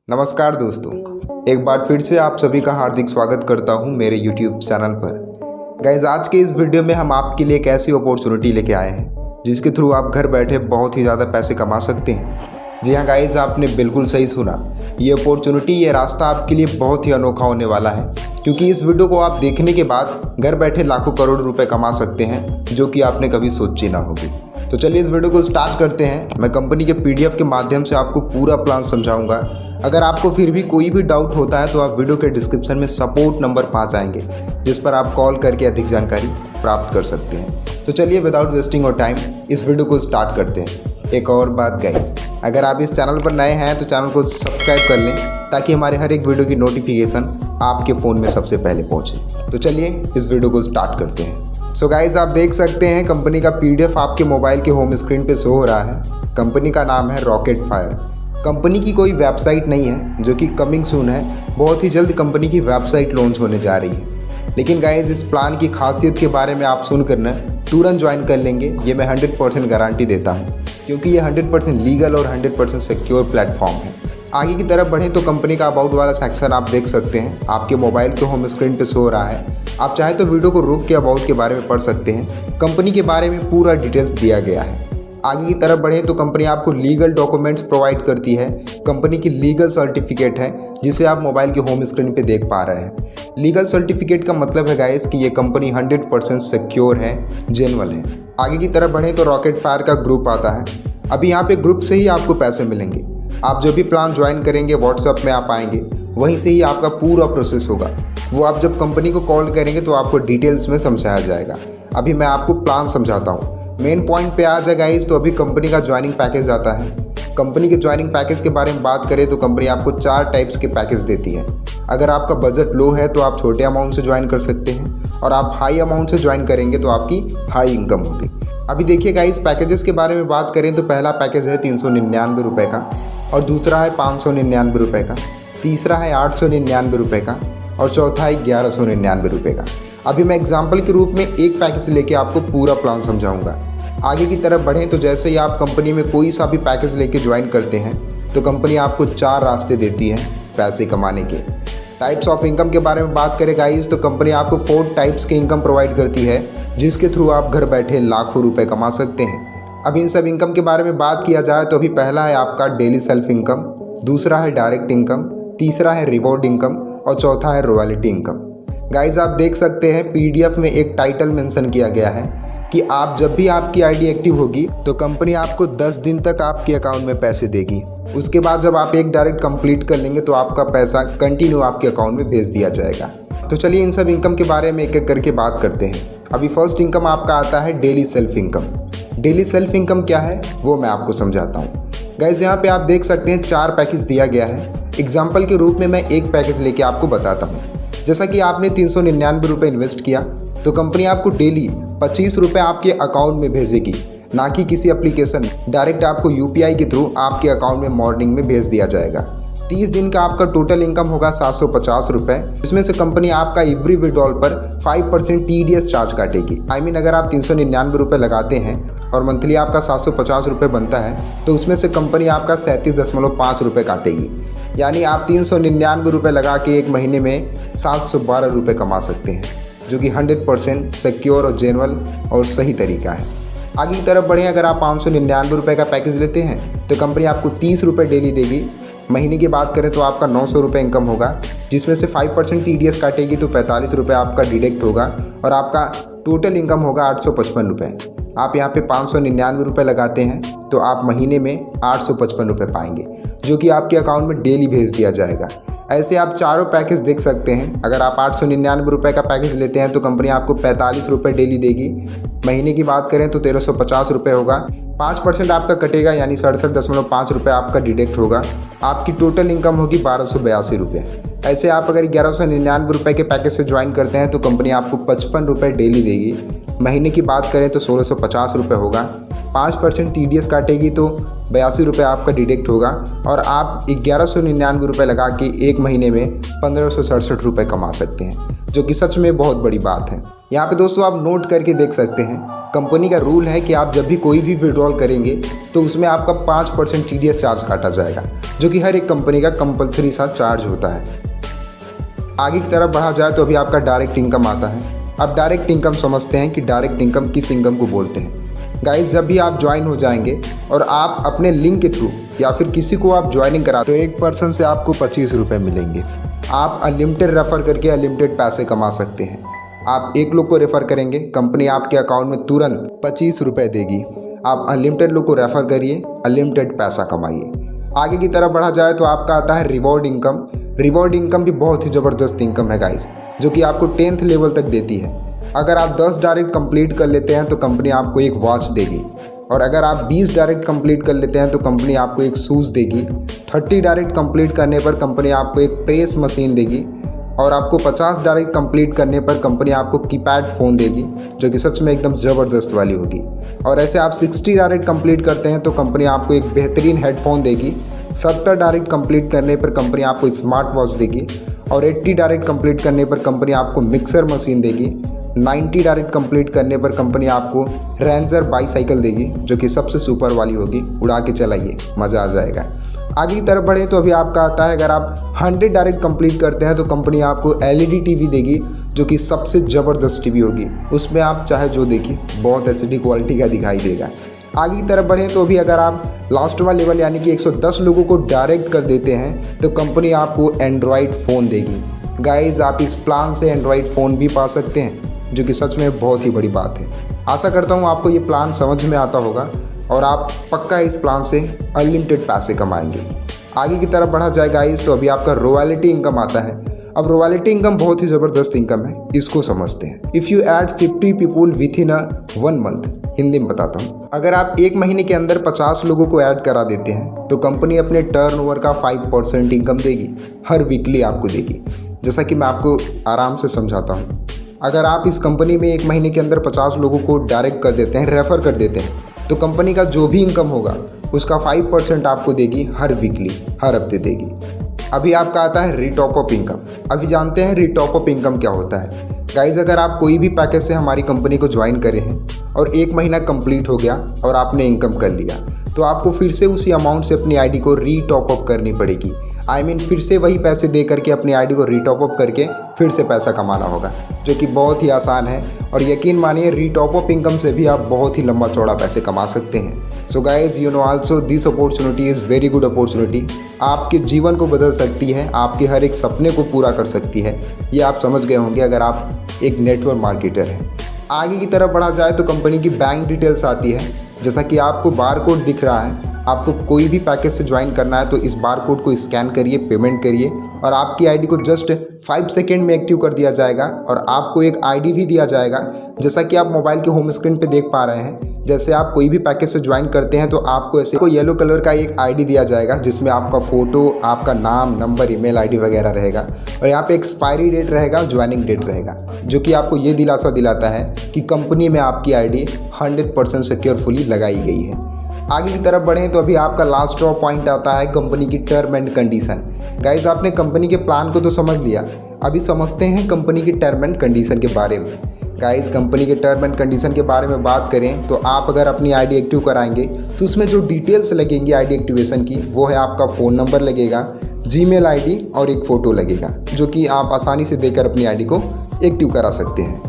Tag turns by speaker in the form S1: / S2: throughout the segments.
S1: नमस्कार दोस्तों, एक बार फिर से आप सभी का हार्दिक स्वागत करता हूं मेरे YouTube चैनल पर। गाइज, आज के इस वीडियो में हम आपके लिए एक ऐसी अपॉर्चुनिटी लेके आए हैं जिसके थ्रू आप घर बैठे बहुत ही ज़्यादा पैसे कमा सकते हैं। जी हाँ गाइज, आपने बिल्कुल सही सुना। ये अपॉर्चुनिटी, ये रास्ता आपके लिए बहुत ही अनोखा होने वाला है, क्योंकि इस वीडियो को आप देखने के बाद घर बैठे लाखों करोड़ रुपए कमा सकते हैं, जो कि आपने कभी सोची ना होगी। तो चलिए इस वीडियो को स्टार्ट करते हैं। मैं कंपनी के PDF के माध्यम से आपको पूरा प्लान समझाऊंगा। अगर आपको फिर भी कोई भी डाउट होता है तो आप वीडियो के डिस्क्रिप्शन में सपोर्ट नंबर पा जाएंगे, जिस पर आप कॉल करके अधिक जानकारी प्राप्त कर सकते हैं। तो चलिए विदाउट वेस्टिंग और टाइम इस वीडियो को स्टार्ट करते हैं। एक और बात गाइस, अगर आप इस चैनल पर नए हैं तो चैनल को सब्सक्राइब कर लें, ताकि हमारे हर एक वीडियो की नोटिफिकेशन आपके फ़ोन में सबसे पहले पहुँचे। तो चलिए इस वीडियो को स्टार्ट करते हैं। सो गाइज, आप देख सकते हैं कंपनी का PDF आपके मोबाइल के होम स्क्रीन पे शो हो रहा है। कंपनी का नाम है रॉकेट फायर। कंपनी की कोई वेबसाइट नहीं है, जो कि कमिंग सून है। बहुत ही जल्द कंपनी की वेबसाइट लॉन्च होने जा रही है। लेकिन गाइज, इस प्लान की खासियत के बारे में आप सुनकर न तुरंत ज्वाइन कर लेंगे, ये मैं 100% गारंटी देता हूँ, क्योंकि ये 100% लीगल और 100% सिक्योर प्लेटफॉर्म है। आगे की तरफ बढ़ें तो कंपनी का अबाउट वाला सेक्शन आप देख सकते हैं, आपके मोबाइल के होम स्क्रीन पे शो हो रहा है। आप चाहे तो वीडियो को रोक के अबाउट के बारे में पढ़ सकते हैं। कंपनी के बारे में पूरा डिटेल्स दिया गया है। आगे की तरफ बढ़ें तो कंपनी आपको लीगल डॉक्यूमेंट्स प्रोवाइड करती है। कंपनी की लीगल सर्टिफिकेट है, जिसे आप मोबाइल के होम स्क्रीन पे देख पा रहे हैं। लीगल सर्टिफिकेट का मतलब है गाइस कि ये कंपनी 100% सिक्योर है, जेन्युइन है। आगे की तरफ बढ़ें तो रॉकेट फायर का ग्रुप आता है। अभी यहाँ पे ग्रुप से ही आपको पैसे मिलेंगे। आप जो भी प्लान ज्वाइन करेंगे, व्हाट्सएप में आप आएंगे, वहीं से ही आपका पूरा प्रोसेस होगा। वो आप जब कंपनी को कॉल करेंगे तो आपको डिटेल्स में समझाया जाएगा। अभी मैं आपको प्लान समझाता हूँ। मेन पॉइंट पे आ जाए गाइस, तो अभी कंपनी का ज्वाइनिंग पैकेज आता है। कंपनी के ज्वाइनिंग पैकेज के बारे में बात करें तो कंपनी आपको 4 टाइप्स के पैकेज देती है। अगर आपका बजट लो है तो आप छोटे अमाउंट से ज्वाइन कर सकते हैं, और आप हाई अमाउंट से ज्वाइन करेंगे तो आपकी हाई इनकम होगी। अभी देखिए गाइस, पैकेजेस के बारे में बात करें तो पहला पैकेज है 399 रुपये का, और दूसरा है 599 रुपये का, तीसरा है 899 रुपये का, और चौथा है 1199 रुपये का। अभी मैं एग्जाम्पल के रूप में एक पैकेज लेके आपको पूरा प्लान समझाऊंगा। आगे की तरफ बढ़ें तो जैसे ही आप कंपनी में कोई सा भी पैकेज लेके ज्वाइन करते हैं तो कंपनी आपको 4 रास्ते देती है पैसे कमाने के। टाइप्स ऑफ इनकम के बारे में बात करें गाइस, तो कंपनी आपको 4 टाइप्स के इनकम प्रोवाइड करती है, जिसके थ्रू आप घर बैठे लाखों रुपये कमा सकते हैं। अब इन सब इनकम के बारे में बात किया जाए तो अभी पहला है आपका डेली सेल्फ इनकम, दूसरा है डायरेक्ट इनकम, तीसरा है रिवॉर्ड इनकम, और चौथा है रॉयल्टी इनकम। गाइज, आप देख सकते हैं PDF में एक टाइटल मेंशन किया गया है कि आप जब भी आपकी ID एक्टिव होगी तो कंपनी आपको 10 दिन तक आपके अकाउंट में पैसे देगी। उसके बाद जब आप एक डायरेक्ट कंप्लीट कर लेंगे तो आपका पैसा कंटिन्यू आपके अकाउंट में भेज दिया जाएगा। तो चलिए इन सब इनकम के बारे में एक एक करके बात करते हैं। अभी फर्स्ट इनकम आपका आता है daily self income. Daily self income क्या है वो मैं आपको समझाता हूँ। गाइज, यहाँ पे आप देख सकते हैं 4 पैकेज दिया गया है। एग्जाम्पल के रूप में मैं एक पैकेज लेके आपको बताता हूँ। जैसा कि आपने 399 रुपये इन्वेस्ट किया तो कंपनी आपको डेली 25 रुपये आपके अकाउंट में भेजेगी, ना कि किसी एप्लीकेशन। डायरेक्ट आपको UPI के थ्रू आपके अकाउंट में मॉर्निंग में भेज दिया जाएगा। 30 दिन का आपका टोटल इनकम होगा 750 रुपये। इसमें से कंपनी आपका एवरी विड्रॉल पर 5% TDS चार्ज काटेगी। अगर आप 399 रुपये लगाते हैं और मंथली आपका 750 रुपये बनता है तो उसमें से कंपनी आपका 37.5 रुपये काटेगी। यानी आप 399 रुपये लगा के एक महीने में 712 रुपये कमा सकते हैं, जो कि 100% सिक्योर और जेन्युइन और सही तरीका है। आगे की तरफ बढ़ें, अगर आप 599 रुपये का पैकेज लेते हैं तो कंपनी आपको 30 रुपये डेली देगी। महीने की बात करें तो आपका 900 रुपये इनकम होगा, जिसमें से 5% TDS काटेगी तो 45 रुपये आपका डिडक्ट होगा, और आपका टोटल इनकम होगा 855 रुपये। आप यहाँ पे 599 रुपये लगाते हैं तो आप महीने में 855 रुपये पाएंगे, जो कि आपके अकाउंट में डेली भेज दिया जाएगा। ऐसे आप चारों पैकेज देख सकते हैं। अगर आप 899 रुपये का पैकेज लेते हैं तो कंपनी आपको 45 रुपये डेली देगी। महीने की बात करें तो 1350 रुपये होगा। 5% आपका कटेगा, यानी 67.5 रुपये आपका डिडक्ट होगा। आपकी टोटल इनकम होगी 1282 रुपये। ऐसे आप अगर 1199 रुपये के पैकेज से ज्वाइन करते हैं तो कंपनी आपको 55 रुपये डेली देगी। महीने की बात करें तो 1650 रुपये होगा। 5% TDS काटेगी तो 82 रुपये आपका डिडक्ट होगा, और आप 1199 रुपये लगा के एक महीने में 1567 रुपये कमा सकते हैं, जो कि सच में बहुत बड़ी बात है। यहाँ पे दोस्तों आप नोट करके देख सकते हैं, कंपनी का रूल है कि आप जब भी कोई भी विड्रॉल करेंगे तो उसमें आपका 5% TDS चार्ज काटा जाएगा, जो कि हर एक कंपनी का कंपलसरी सा चार्ज होता है। आगे की तरफ बढ़ा जाए तो अभी आपका डायरेक्ट इनकम आता है। अब डायरेक्ट इनकम समझते हैं कि डायरेक्ट इनकम किस इनकम को बोलते हैं। गाइस, जब भी आप ज्वाइन हो जाएंगे और आप अपने लिंक के थ्रू या फिर किसी को आप ज्वाइनिंग करा तो एक पर्सन से आपको 25 रुपये मिलेंगे। आप अनलिमिटेड रेफ़र करके अनलिमिटेड पैसे कमा सकते हैं। आप एक लोग को रेफ़र करेंगे, कंपनी आपके अकाउंट में तुरंत 25 रुपये देगी। आप अनलिमिटेड लोग को रेफ़र करिए, अनलिमिटेड पैसा कमाइए। आगे की तरफ बढ़ा जाए तो आपका आता है रिवॉर्ड इनकम। रिवॉर्ड इनकम भी बहुत ही ज़बरदस्त इनकम है गाइस, जो कि आपको 10th लेवल तक देती है। अगर आप 10 डायरेक्ट कंप्लीट कर लेते हैं तो कंपनी आपको एक वॉच देगी, और अगर आप 20 डायरेक्ट कंप्लीट कर लेते हैं तो कंपनी आपको एक शूज़ देगी। 30 डायरेक्ट कंप्लीट करने पर कंपनी आपको एक प्रेस मशीन देगी, और आपको 50 डायरेक्ट कंप्लीट करने पर कंपनी आपको कीपैड फ़ोन देगी, जो कि सच में एकदम ज़बरदस्त वाली होगी। और ऐसे आप 60 डायरेक्ट कंप्लीट करते हैं तो कंपनी आपको एक बेहतरीन हेडफोन देगी। 70 डायरेक्ट कंप्लीट करने पर कंपनी आपको स्मार्ट वॉच देगी, और 80 डायरेक्ट कंप्लीट करने पर कंपनी आपको मिक्सर मशीन देगी। 90 डायरेक्ट कंप्लीट करने पर कंपनी आपको रेंजर बाईसाइकिल देगी, जो कि सबसे सुपर वाली होगी। उड़ा के चलाइए, मज़ा आ जाएगा। आगे की तरफ बढ़े तो अभी आपका आता है, अगर आप 100 डायरेक्ट कंप्लीट करते हैं तो कंपनी आपको LED TV देगी, जो कि सबसे ज़बरदस्त टीवी होगी। उसमें आप चाहे जो देखिए, बहुत HD क्वालिटी का दिखाई देगा। आगे की तरफ बढ़ें तो अभी अगर आप लास्ट वाला लेवल यानी कि 110 लोगों को डायरेक्ट कर देते हैं तो कंपनी आपको एंड्रॉयड फ़ोन देगी। गाइस, आप इस प्लान से एंड्रॉयड फ़ोन भी पा सकते हैं, जो कि सच में बहुत ही बड़ी बात है। आशा करता हूँ आपको ये प्लान समझ में आता होगा और आप पक्का इस प्लान से अनलिमिटेड पैसे कमाएंगे। आगे की तरफ बढ़ा जाए गाइस तो अभी आपका रॉयल्टी इनकम आता है। अब रॉयल्टी इनकम बहुत ही ज़बरदस्त इनकम है, इसको समझते हैं। If you add 50 people with in 1 month, Hindi में बताता हूँ, अगर आप एक महीने के अंदर 50 लोगों को ऐड करा देते हैं तो कंपनी अपने टर्नओवर का 5% इनकम देगी, हर वीकली आपको देगी। जैसा कि मैं आपको आराम से समझाता हूँ, अगर आप इस कंपनी में एक महीने के अंदर 50 लोगों को डायरेक्ट कर देते हैं, रेफ़र कर देते हैं, तो कंपनी का जो भी इनकम होगा उसका 5% आपको देगी, हर वीकली, हर हफ्ते देगी। अभी आपका आता है रीटॉप अप इनकम। अभी जानते हैं रीटॉप अप इनकम क्या होता है। गाइज, अगर आप कोई भी पैकेज से हमारी कंपनी को ज्वाइन करे हैं और एक महीना कंप्लीट हो गया और आपने इनकम कर लिया, तो आपको फिर से उसी अमाउंट से अपनी आईडी को रीटॉप अप करनी पड़ेगी। फिर से वही पैसे दे करके अपनी आईडी को रीटॉप अप करके फिर से पैसा कमाना होगा, जो कि बहुत ही आसान है। और यकीन मानिए, रीटॉप अप इनकम से भी आप बहुत ही लंबा चौड़ा पैसे कमा सकते हैं। So guys, you know also this opportunity is very good opportunity. आपके जीवन को बदल सकती है, आपके हर एक सपने को पूरा कर सकती है। ये आप समझ गए होंगे अगर आप एक नेटवर्क मार्केटर हैं। आगे की तरफ बढ़ा जाए तो कंपनी की बैंक डिटेल्स आती है। जैसा कि आपको बार कोड दिख रहा है, आपको कोई भी पैकेज से ज्वाइन करना है तो इस बार कोड को स्कैन करिए, पेमेंट करिए, और आपकी आईडी को जस्ट 5 सेकेंड में एक्टिव कर दिया जाएगा। और आपको एक आईडी भी दिया जाएगा, जैसा कि आप मोबाइल के होम स्क्रीन पे देख पा रहे हैं। जैसे आप कोई भी पैकेज से ज्वाइन करते हैं तो आपको ऐसे कोई येलो कलर का एक आईडी दिया जाएगा, जिसमें आपका फ़ोटो, आपका नाम, नंबर, ईमेल आईडी वगैरह रहेगा। और यहाँ पे एक्सपायरी डेट रहेगा, ज्वाइनिंग डेट रहेगा, जो कि आपको ये दिलासा दिलाता है कि कंपनी में आपकी आईडी 100% सिक्योरफुली लगाई गई है। आगे की तरफ बढ़ें तो अभी आपका लास्ट ड्रॉ पॉइंट आता है कंपनी की टर्म एंड कंडीशन। गाइज, आपने कंपनी के प्लान को तो समझ लिया, अभी समझते हैं कंपनी की टर्म एंड कंडीशन के बारे में। गाइज, कंपनी के टर्म एंड कंडीशन के बारे में बात करें तो आप अगर अपनी आईडी एक्टिव कराएंगे तो उसमें जो डिटेल्स लगेंगी आईडी एक्टिवेशन की, वो है आपका फ़ोन नंबर लगेगा, जीमेल आईडी और एक फ़ोटो लगेगा, जो कि आप आसानी से देकर अपनी आईडी को एक्टिव करा सकते हैं।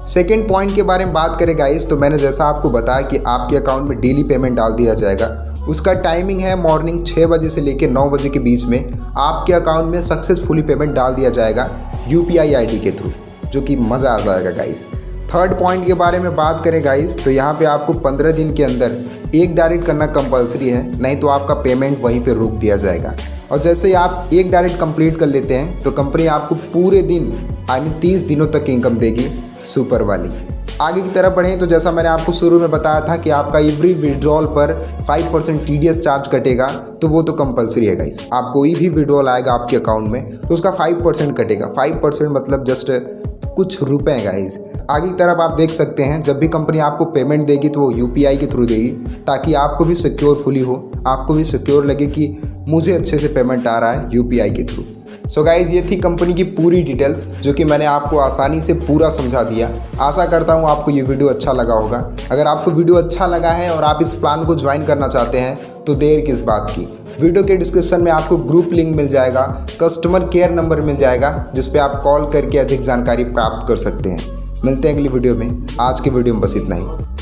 S1: सेकेंड पॉइंट के बारे में बात करें गाइस, तो मैंने जैसा आपको बताया कि आपके अकाउंट में डेली पेमेंट डाल दिया जाएगा। उसका टाइमिंग है मॉर्निंग 6 बजे से लेकर 9 बजे के बीच में आपके अकाउंट में सक्सेसफुली पेमेंट डाल दिया जाएगा UPI आईडी के थ्रू, जो कि मज़ा आ जाएगा गाइस। थर्ड पॉइंट के बारे में बात करें गाइस, तो यहाँ पे आपको 15 दिन के अंदर एक डायरेक्ट करना कंपलसरी है, नहीं तो आपका पेमेंट वहीं पे रोक दिया जाएगा। और जैसे ही आप एक डायरेक्ट कंप्लीट कर लेते हैं तो कंपनी आपको पूरे दिन 30 दिनों तक इनकम देगी, सुपर वाली। आगे की तरफ बढ़ें तो जैसा मैंने आपको शुरू में बताया था कि आपका एवरी विड्रॉल पर 5% TDS चार्ज कटेगा, तो वो तो कंपलसरी है गाइस। आप कोई भी विड्रॉल आएगा आपके अकाउंट में तो उसका 5% कटेगा। 5% मतलब जस्ट कुछ रुपए हैं गाइस। आगे की तरफ आप देख सकते हैं, जब भी कंपनी आपको पेमेंट देगी तो वो UPI के थ्रू देगी, ताकि आपको भी सिक्योरफुली हो, आपको भी सिक्योर लगे कि मुझे अच्छे से पेमेंट आ रहा है UPI के थ्रू। सो गाइज़ ये थी कंपनी की पूरी डिटेल्स जो कि मैंने आपको आसानी से पूरा समझा दिया। आशा करता हूँ आपको ये वीडियो अच्छा लगा होगा। अगर आपको वीडियो अच्छा लगा है और आप इस प्लान को ज्वाइन करना चाहते हैं तो देर किस बात की। वीडियो के डिस्क्रिप्शन में आपको ग्रुप लिंक मिल जाएगा, कस्टमर केयर नंबर मिल जाएगा जिस पे आप कॉल करके अधिक जानकारी प्राप्त कर सकते हैं। मिलते हैं अगली वीडियो में। आज की वीडियो में बस इतना ही।